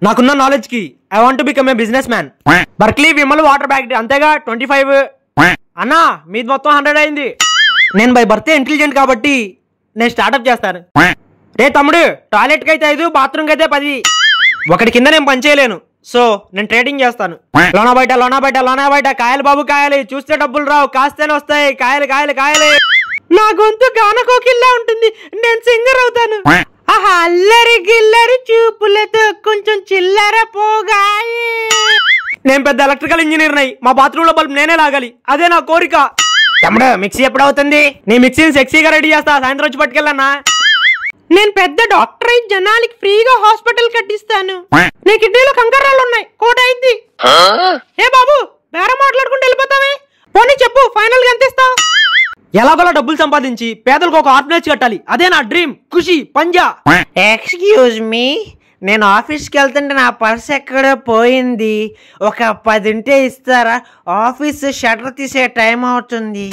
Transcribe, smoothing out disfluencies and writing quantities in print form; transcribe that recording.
నాకున్న నాలెడ్జ్ కి I want to become a business man. Berkeley Vimal water factory అంతేగా 25. అన్నా మీది మొత్తం 100 అయింది. నేను బై బర్త్ ఇంటెలిజెంట్ కాబట్టి నేను స్టార్ట్అప్ చేస్తాను. రే తమ్ముడు, టాయిలెట్ కి అయితే 5, బాత్రూమ్ కి అయితే 10. ఒకటి కింద నేను పని చేయలేను, సో నేను ట్రేడింగ్ చేస్తాను. లోనా బయట కాయలు బాబు కాయలు, చూస్తే డబ్బులు రావు, కాస్తేనే వస్తాయి. కాయలు కాయలు కాయలు. నా గొంతు గానకోకిల్లా ఉంటుంది, నేను సింగర్ అవుతాను. ఆహా అల్లరి గిల్లరి చూపులతో కొంచెం చిల్లర పోగాయి. నేను పెద్ద ఎలక్ట్రికల్ ఇంజనీర్ నై, మా బాత్రూమ్ లో బల్బ్ నేనే లాగాలి, అదే నా కోరిక. తమ్ముడు మిక్సీ ఎప్పుడు అవుతుంది? నీ మిక్సీని సెక్సీగా రెడీ చేస్తా, సాయంత్రం వచ్చి పట్టుకెళ్ళన్నా. నేను పెద్ద డాక్టర్ అయి జనాలకి ఫ్రీగా హాస్పిటల్ కట్టిస్తాను. నీ కిడ్నీలో కంకర్రాలు ఉన్నాయి, కోట అయింది. ఏ బాబు బేరం మాట్లాడుకుంటూ వెళ్ళిపోతావే, పోనీ చెప్పు ఫైనల్ గా ఎంత ఇస్తావు? ఎలాగోలా డబ్బులు సంపాదించి పేదలకు ఒక ఆర్ఫనేజ్ కట్టాలి, అదే నా డ్రీమ్. ఖుషి పంజా. ఎక్స్క్యూజ్ మీ, నేను ఆఫీస్కి వెళ్తుంటే నా పర్స్ ఎక్కడో పోయింది, ఒక 10 ఉంటే ఇస్తారా? ఆఫీస్ షట్టర్ తీసే టైం అవుతుంది.